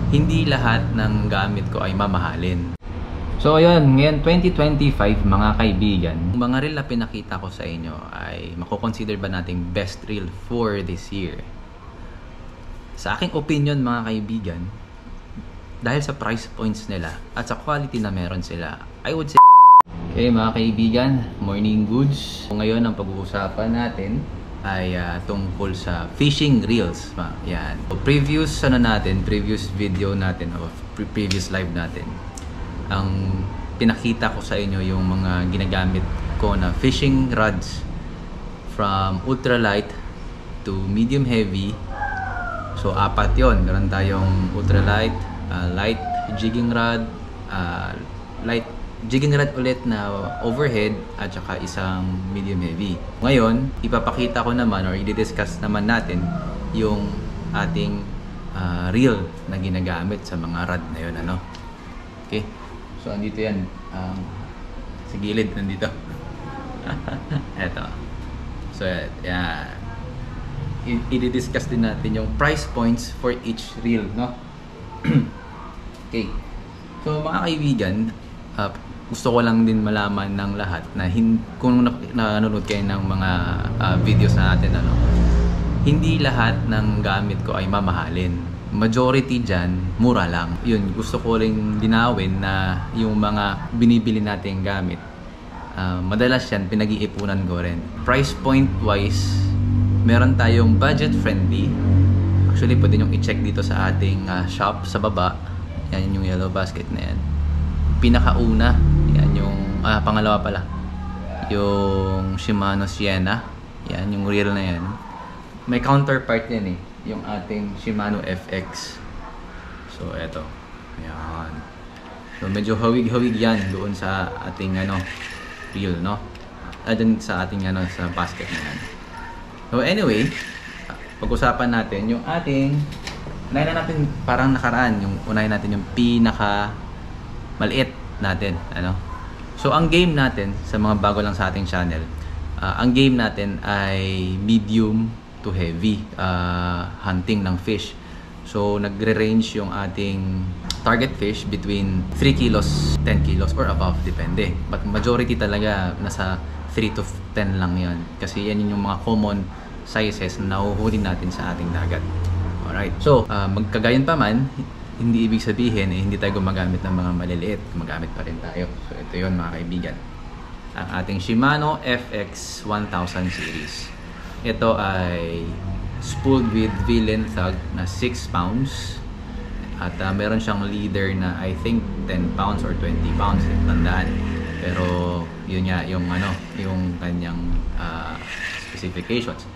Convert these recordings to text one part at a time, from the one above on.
hindi lahat ng gamit ko ay mamahalin. So ayun, ngayon 2025 mga kaibigan, yung mga reel na pinakita ko sa inyo ay mako-consider ba nating best reel for this year? Sa aking opinion mga kaibigan, dahil sa price points nila at sa quality na meron sila, I would say okay mga kaibigan, morning goods. Ngayon ang pag-uusapan natin ay tungkol sa fishing reels. Yan. So, previous video natin o previous live natin, ang pinakita ko sa inyo yung mga ginagamit ko na fishing rods from ultralight to medium heavy. So apat yon. Meron tayong ultralight, light jigging rod, light jigging rod ulit na overhead, at saka isang medium heavy. Ngayon, ipapakita ko naman or i-discuss naman natin yung ating reel na ginagamit sa mga rod na yun. Okay? So, andito yan. Sa gilid, nandito. Eto. So, yan. I-discuss din natin yung price points for each reel, no? Okay. So, mga kaibigan, gusto ko lang din malaman ng lahat na kung nanonood kayo ng mga videos natin, hindi lahat ng gamit ko ay mamahalin. Majority dyan, mura lang. Yun, gusto ko rin linawin na yung mga binibili nating gamit, madalas yan, pinag-iipunan ko rin. Price point wise, meron tayong budget friendly. Actually, pwede nyo i-check dito sa ating shop sa baba. Yan yung yellow basket na yan. Pinakauna, yan yung pangalawa pala, yung Shimano Sienna. Yan yung reel na yan. May counterpart yan yung ating Shimano FX. So eto, yan. So medyo hawig-hawig yan doon sa ating reel, no? Dun sa ating sa basket na yan. So anyway, pag-usapan natin yung ating, unahin na natin parang nakaraan, unahin natin yung pinaka maliit natin, So ang game natin, sa mga bago lang sa ating channel, ang game natin ay medium to heavy hunting ng fish. So nagre-range yung ating target fish between 3 kilos, 10 kilos or above, depende. But majority talaga nasa 3 to 10 lang yan, kasi yan yung mga common sizes na nahuhuli natin sa ating dagat. Alright, so magkagayon pa man, hindi ibig sabihin hindi tayo gumagamit ng mga maliliit. Gumagamit pa rin tayo. So ito yun mga kaibigan, ang ating Shimano FX 1000 series. Ito ay spooled with villain thug na 6 pounds. At meron siyang leader na I think 10 pounds or 20 pounds, tandaan. Pero yun nga yung yung kanyang specifications.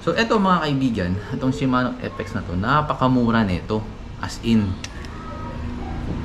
So ito mga kaibigan, itong Shimano FX na to, napakamura nito. As in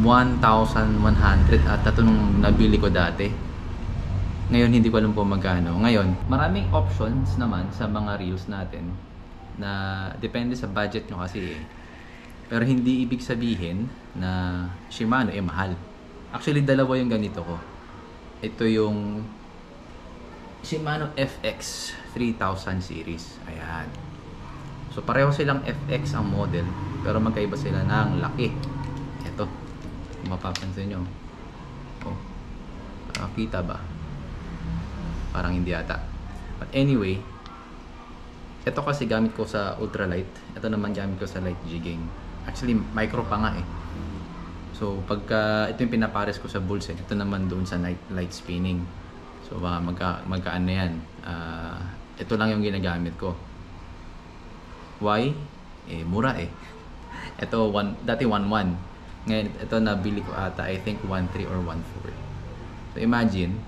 1,100 at ito nung nabili ko dati. Ngayon hindi ko alam po magkano. Ngayon, maraming options naman sa mga reels natin na depende sa budget nyo kasi Pero hindi ibig sabihin na Shimano mahal. Actually, dalawa yung ganito ko. Ito yung Shimano FX 3000 series. Ayan. So pareho silang FX ang model, pero magkaiba sila ng laki. Ito, kung mapapansin nyo. Oh, kita ba? Parang hindi ata. But anyway, ito kasi gamit ko sa ultralight. Ito naman gamit ko sa light jigging. Actually, micro pa nga eh. So pagka ito yung pinapares ko sa bullset, ito naman doon sa light spinning. So magkaan na yan. Ito lang yung ginagamit ko. Why? Mura eh. Ito dati 1.1. Ngayon ito nabili ko ata I think 1.3 or 1.4. So imagine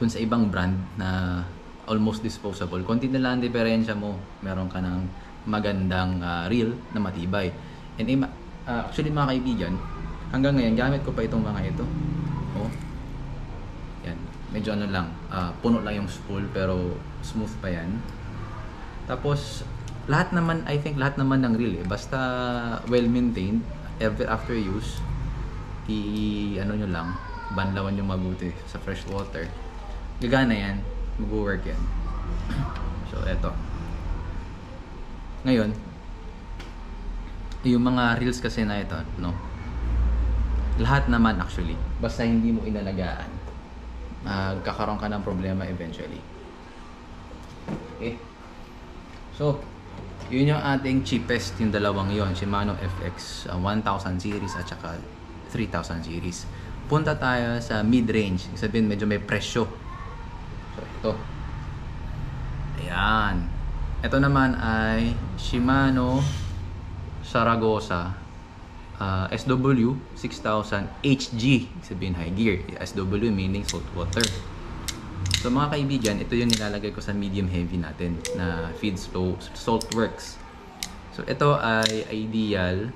dun sa ibang brand na almost disposable, konti na lang diferensya mo, meron ka ng magandang reel na matibay. And actually mga kaibigan, hanggang ngayon gamit ko pa itong mga ito. Oh. Yan, medyo ano lang, puno lang yung spool pero smooth pa yan. Tapos lahat naman, I think lahat naman ng reel basta well maintained, ever after use, ano nyo lang, banlawan nyo mabuti sa fresh water, gagana yan, mag-work yan. So eto ngayon, Yung mga reels kasi na ito, no? Lahat naman actually. Basta hindi mo inalagaan, magkakaroon ka ng problema eventually. Okay? So, yun yung ating cheapest, yung dalawang yon, Shimano FX 1000 series at saka 3000 series. Punta tayo sa mid-range. Sabihin medyo may presyo. So, ito. Ayan. Ito naman ay Shimano Saragossa SW 6000 HG, sabihin high gear. SW meaning salt water. So mga kaibigan, ito yung nilalagay ko sa medium heavy natin na Feed Slow Saltworks. So ito ay ideal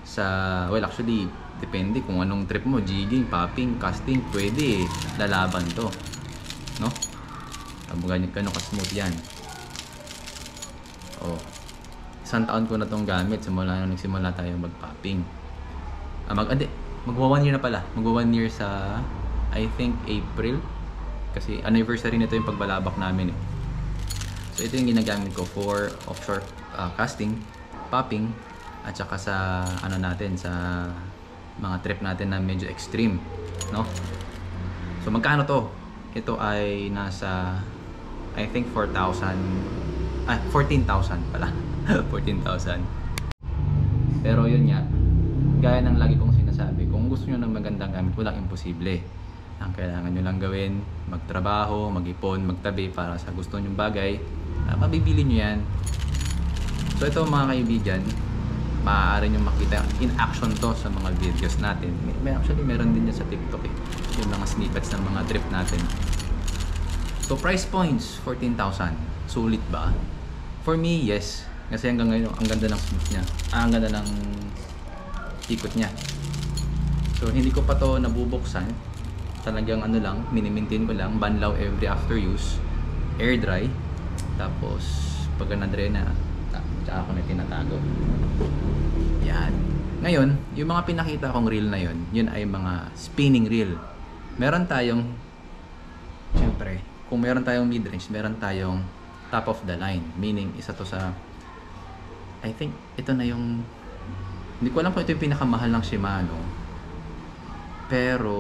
sa, well actually depende kung anong trip mo, jigging, popping, casting, pwede lalaban to, no? Ganyan ka, no, ka-smooth yan. Oh, isang taon ko na tong gamit simula nung nagsimula tayo mag-popping. Magwa 1 year na pala. Magwa 1 year sa, I think, April. Kasi anniversary nito yung pagbalabak namin eh. So ito yung ginagamit ko for offshore casting, popping, at saka sa ano natin, sa mga trip natin na medyo extreme, no? So magkano to? Ito ay nasa, I think 14,000 pala. 14,000. Pero yun nga, gaya ng lagi kong sinasabi, kung gusto nyo ng magandang gamit, walang imposible. Ang kailangan nyo lang gawin, magtrabaho, mag-ipon, magtabi para sa gusto nyong bagay, mabibili nyo yan. So ito mga kaibigan, maaari nyo makita in action to sa mga videos natin. Actually meron din yan sa TikTok eh, yung mga snippets ng mga trip natin. So price points, 14,000. Sulit ba? For me, yes. Kasi hanggang ngayon, ang ganda ng smooth niya. Ang ganda ng ikot niya. So hindi ko pa to nabubuksan. Talagang ano lang, mini-maintain ko lang. Banlaw every after use. Air dry. Tapos pag na-dry na, tsaka ako na tinatago. Yan. Ngayon, yung mga pinakita kong reel na yun, yun ay mga spinning reel. Meron tayong, syempre, kung meron tayong mid-range, meron tayong top of the line. Meaning, isa to sa, I think, ito na yung, hindi ko alam kung ito yung pinakamahal ng Shimano. Pero,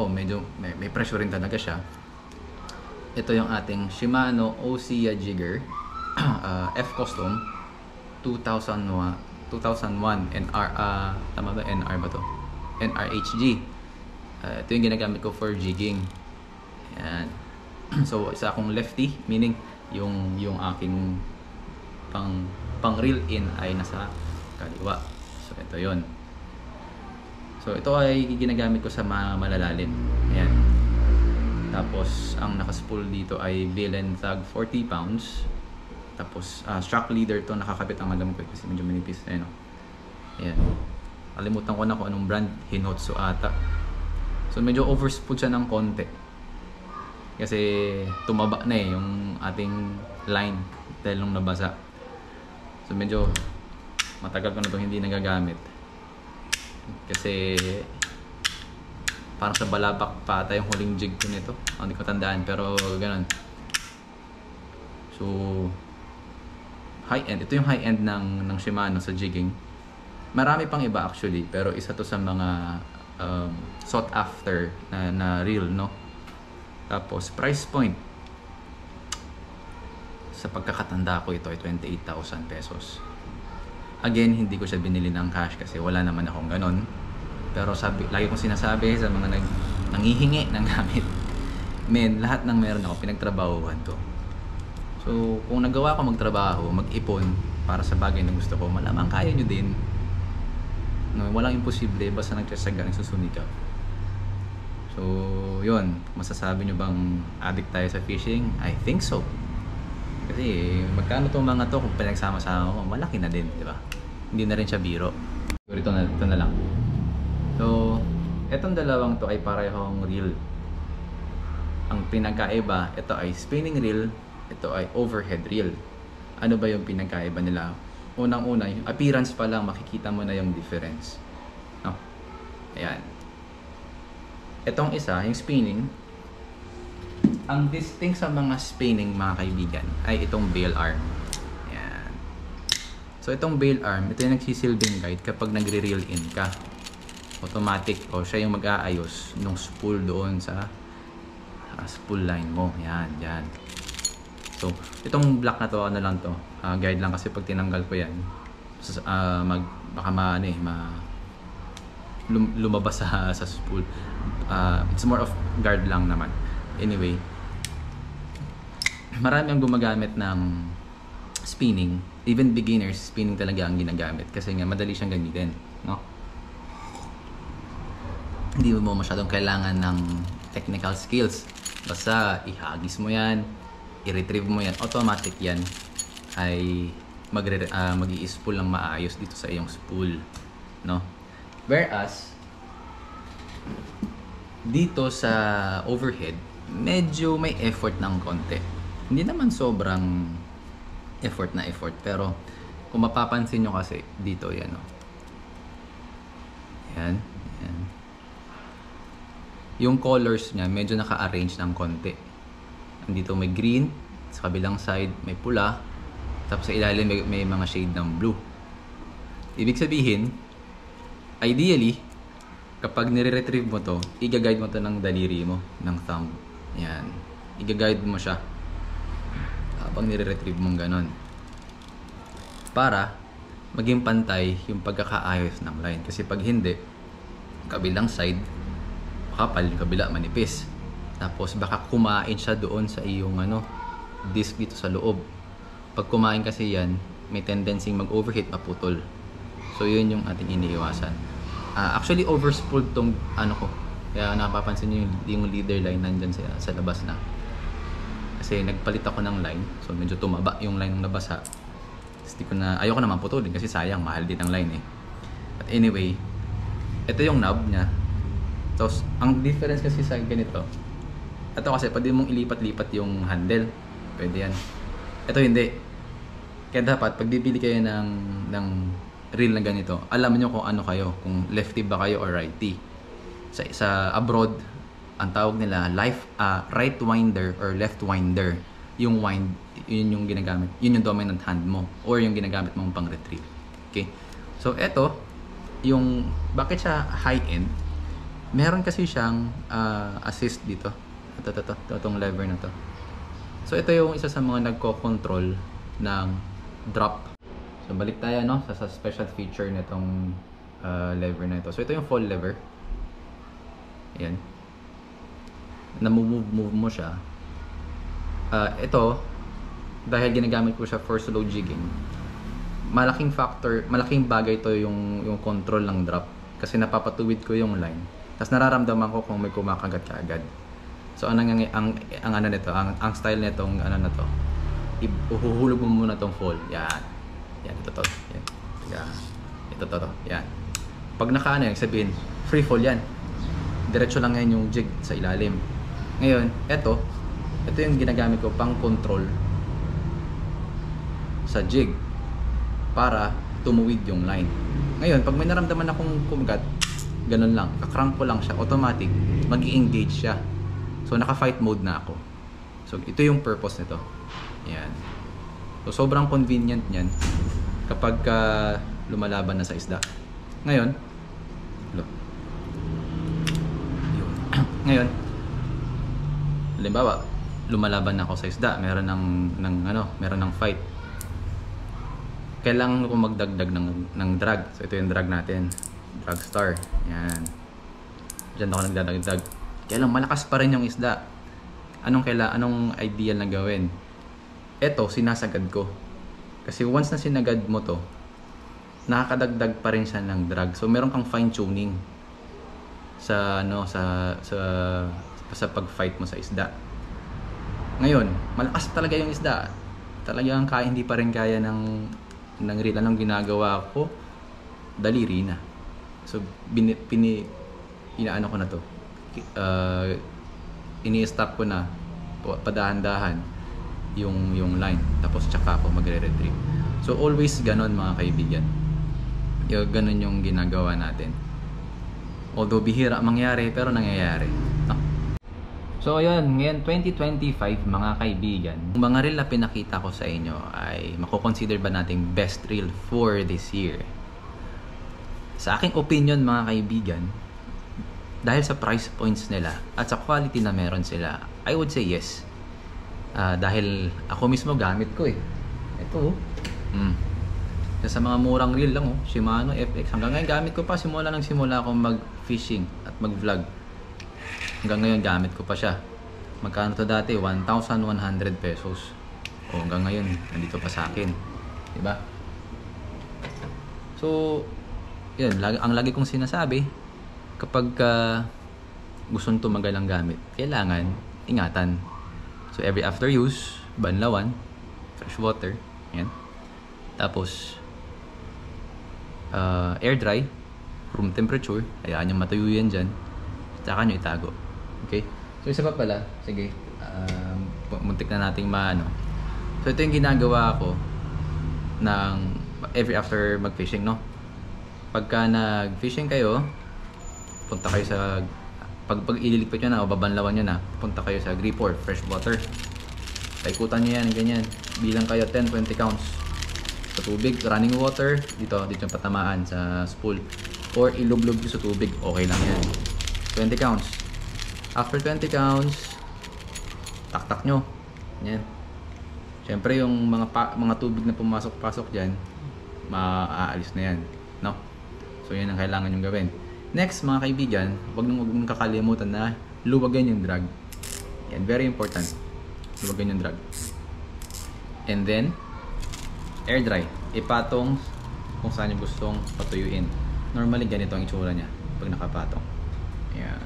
medyo, may pressure rin talaga siya. Ito yung ating Shimano Osea Jigger F Custom 2001 NR, tama ba? NR ba to? NRHG. Ito yung ginagamit ko for jigging. Ayan. So isa akong lefty, meaning yung aking pang reel in ay nasa kaliwa. So ito yon. So ito ay ginagamit ko sa malalalim. Ayan. Tapos ang nakaspool dito ay Bill & Thug 40 pounds. Tapos shock leader to, nakakabit ang alam ko kasi medyo manipis na yun. Ayan. Kalimutan ko na kung anong brand, Hinotsu ata. So medyo overspool siya ng konti. Kasi tumaba na eh yung ating line dahil nung nabasa. So medyo matagal ko na itong hindi nagagamit. Kasi parang sa balabak pa ata yung huling jig ko nito. Hindi ko tandaan pero ganun. So high end. Ito yung high end ng Shimano sa jigging. Marami pang iba actually pero isa to sa mga sought after na reel, no? Tapos price point sa pagkakatanda ko ito ay 28,000 pesos. Again, hindi ko siya binili ng cash kasi wala naman akong ganon. Pero lagi kong sinasabi sa mga nangihingi ng gamit, men, lahat ng meron ako pinagtrabahuhan to. So kung nagawa ko magtrabaho, mag-ipon para sa bagay na gusto ko, malamang kaya nyo din. No, walang imposible basta nagtsasaga, nagsusumikap. So yun, masasabi nyo bang addict tayo sa fishing? I think so. Kasi magkano tong mga to kung pinagsama-sama mo, malaki na din, di ba? Hindi na rin siya biro. Ito na lang. So etong dalawang to ay parehong reel. Ang pinagkaiba, ito ay spinning reel, ito ay overhead reel. Ano ba yung pinagkaiba nila? Unang-una, yung appearance pa lang makikita mo na yung difference. No? Ayan. Itong isa, yung spinning, ang distinct sa mga spinning mga kaibigan ay itong bail arm. Ayan. So itong bail arm, ito yung nagsisilbing guide kapag nagre-reel in ka. Automatic, o siya yung mag-aayos nung spool doon sa spool line mo. Yan, yan. So, itong black na to, ano lang to, guide lang kasi pag tinanggal ko yan, baka lumabas sa spool. It's more of guard lang naman. Anyway, marami ang gumagamit ng spinning. Even beginners, spinning talaga ang ginagamit kasi nga madali siyang gamitin, no? Hindi mo masyadong kailangan ng technical skills. Basta ihagis mo yan, i-retrieve mo yan, automatic yan ay mag-i-spool ng maayos dito sa iyong spool, no? Whereas dito sa overhead, medyo may effort ng konti. Hindi naman sobrang effort, pero kung mapapansin nyo kasi dito yan, no? Yan, yan. Yung colors niya medyo naka-arrange ng konti. Dito may green, sa kabilang side may pula, tapos sa ilalim may mga shade ng blue. Ibig sabihin, ideally, kapag nire-retrieve mo to, i-guide mo to ng daliri mo, ng thumb. Yan. I-guide mo siya kapag nire-retrieve mong ganon. Para maging pantay yung pagkakaayos ng line. Kasi pag hindi, kabilang side, kapal, yung kabila manipis. Tapos baka kumain siya doon sa iyong disc dito sa loob. Pag kumain kasi yan, may tendency mag-overheat, maputol. So yun yung ating iniiwasan. Actually overspooled tong ko. Kaya napapansin niyo yung leader line nandyan sa labas na. Kasi nagpalit ako ng line. So medyo tumaba yung line ng nabasa. Ayoko naman putulin kasi sayang, mahal din ang line eh. But anyway, ito yung knob niya. Tapos, ang difference kasi sa ganito, ito kasi pwede mong ilipat-lipat yung handle. Pwede yan. Ito hindi. Kaya dapat, pag bibili kayo ng reel na ganito, alam nyo kung ano kayo, kung lefty ba kayo or righty. Sa abroad, ang tawag nila right winder or left winder. Yung wind, yun yung ginagamit. Yun yung dominant hand mo or yung ginagamit mong pang retrieve. Okay? So, ito, yung, bakit siya high-end? Meron kasi siyang assist dito. Itong lever na to. So, ito yung isa sa mga nagko-control ng drop. So, balik tayo sa special feature nitong lever na ito. So, ito yung fall lever. Ayan. Na-move mo siya. Ito, dahil ginagamit ko siya for slow jigging, malaking bagay to yung control ng drop. Kasi napapatuwid ko yung line. Tapos nararamdaman ko kung may kumakagat kaagad. So ang style nitong na to, ihuhulog mo muna tong fall. Yan. Yan, ito to. Yan. Ito to. Yan. Pag sabihin, free fall yan. Diretso lang yan yung jig sa ilalim. Ngayon, ito yung ginagamit ko pang control sa jig para tumuwid yung line. Ngayon, pag may naramdaman akong kumagat, ganun lang, kakrank ko lang siya, automatic, mag-i-engage siya. So, naka-fight mode na ako. So, ito yung purpose nito. Yan. So, sobrang convenient niyan kapag lumalaban na sa isda. Ngayon, halimbawa, lumalaban na ako sa isda, meron ng fight. Kailangan ko magdagdag ng drag. So, ito yung drag natin. Drag star. Yan. Diyan ako nagdadagdag. Kaya lang malakas pa rin yung isda. Anong ideal na gawin? Ito, sinasagad ko. Kasi once na sinagad mo to, nakakadagdag pa rin siya ng drag. So meron kang fine tuning sa pag-fight mo sa isda. Ngayon, malakas talaga yung isda. Talagang hindi pa rin kaya ng reel. Anong ginagawa ko? Daliri na. So, inaano ko na to. Ini-stop ko na padahan-dahan yung line. Tapos tsaka ako magre-retrieve. So, always ganon mga kaibigan. Ganon yung ginagawa natin. Although bihira mangyari, pero nangyayari. No? So ayun, ngayon 2025 mga kaibigan, yung mga reel na pinakita ko sa inyo ay mako-consider ba nating best reel for this year? Sa aking opinion mga kaibigan, dahil sa price points nila at sa quality na meron sila, I would say yes. Dahil ako mismo gamit ko eh. Ito sa mga murang reel lang Shimano FX. Hanggang ngayon gamit ko pa, simula akong mag-fishing at mag-vlog. Hanggang ngayon gamit ko pa siya. Magkano to dati? 1,100 pesos. Hanggang ngayon nandito pa sa akin. Diba? So, yan, ang lagi kong sinasabi, kapag gustong tumagal ang gamit, kailangan ingatan. So, every after use, banlawan, fresh water, yan. Tapos, air dry, room temperature, hayaan nyo matuyo yan dyan, tsaka nyo itago. Okay? So, isa pa pala, sige, muntik na nating maano. So, ito yung ginagawa ko ng every after mag-fishing, no? Pagka nag-fishing kayo, punta kayo sa, pag ililigpit nyo na o babanlawan nyo na, punta kayo sa grip or fresh water. Paikutan nyo yan, ganyan. Bilang kayo 10-20 counts. Sa tubig, running water, dito yung patamaan sa spool. Or ilublob nyo sa tubig, okay lang yan. 20 counts. After 20 counts, taktak nyo. Yan. Siyempre yung mga tubig na pumasok-pasok dyan, maaalis na yan. No? So yun ang kailangan yung gawin. Next mga kaibigan, huwag nang kakalimutan na luwagan yung drag. Yan, very important. Luwagan yung drag. And then, air dry. Ipatong kung saan yung gustong patuyuin. Normally, ganito ang itsura niya pag nakapatong. Ayan.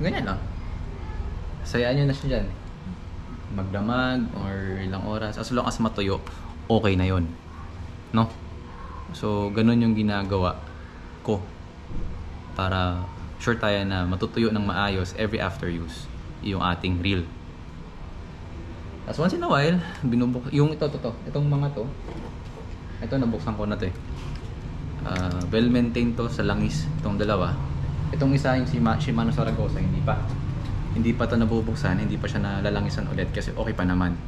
Ganyan lang. Sayaan nyo na siya dyan. Magdamag or ilang oras. As long as matuyo, okay na yon, no? So, ganun yung ginagawa ko para sure tayo na matutuyo ng maayos every after use yung ating reel. As once in a while, yung itong mga to, ito nabuksan ko na to eh. Well maintained to sa langis, itong dalawa. Itong isa yung Shimano Saragosa, hindi pa to nabubuksan, hindi pa siya nalalangisan ulit kasi okay pa naman.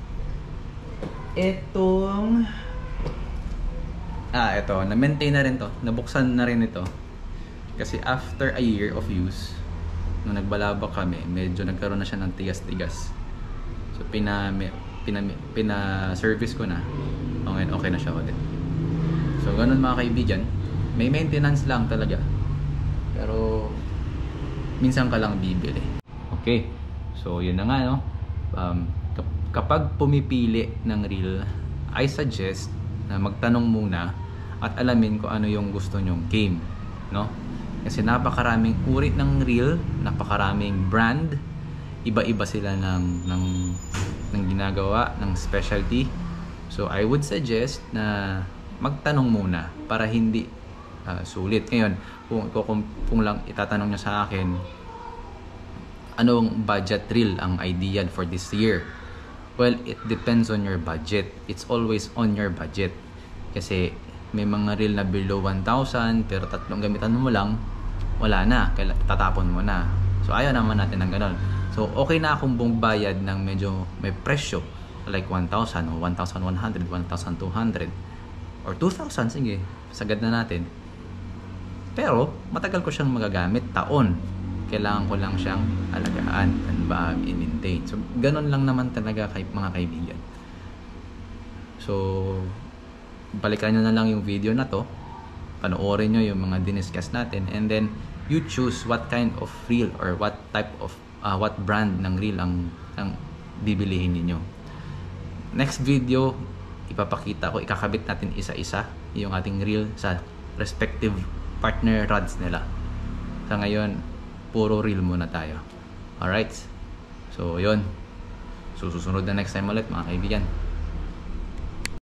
Itong ito, na-maintain na rin to, nabuksan na rin ito. Kasi after a year of use, nung nagbalabak kami, medyo nagkaroon na siya ng tigas-tigas. So pina-service ko na. Okay na siya ulit. So ganun mga kaibigan, may maintenance lang talaga. Pero minsan ka lang bibili. Okay. So yun na nga no. Kapag pumipili ng reel, I suggest na magtanong muna at alamin kung ano yung gusto nyong game, no? Kasi napakaraming uri ng reel, napakaraming brand, iba-iba sila ng ginagawa, ng specialty. So I would suggest na magtanong muna para hindi sulit. Ngayon, kung lang itatanong nyo sa akin, anong budget reel ang ideal for this year? Well, it depends on your budget. It's always on your budget. Kasi may mga reel na below 1,000 pero tatlong gamitan mo lang, wala na, tatapon mo na. So ayaw naman natin ng ganon. So okay na akong bayad ng medyo may presyo like 1,000 o 1,100, 1,200 or 2,000, sige, sagad na natin. Pero matagal ko siyang magagamit, taon. Kailangan ko lang siyang alagaan and i-maintain. So ganon lang naman talaga mga kaibigan. So balikan nyo na lang yung video na to, panoorin nyo yung mga diniscuss natin, and then you choose what kind of reel or what type of what brand ng reel ang bibilihin niyo. Next video, ipapakita ko, ikakabit natin isa-isa yung ating reel sa respective partner rods nila. Sa ngayon, puro reel muna tayo. Alright? So, yun. Susunod na next time ulit mga kaibigan.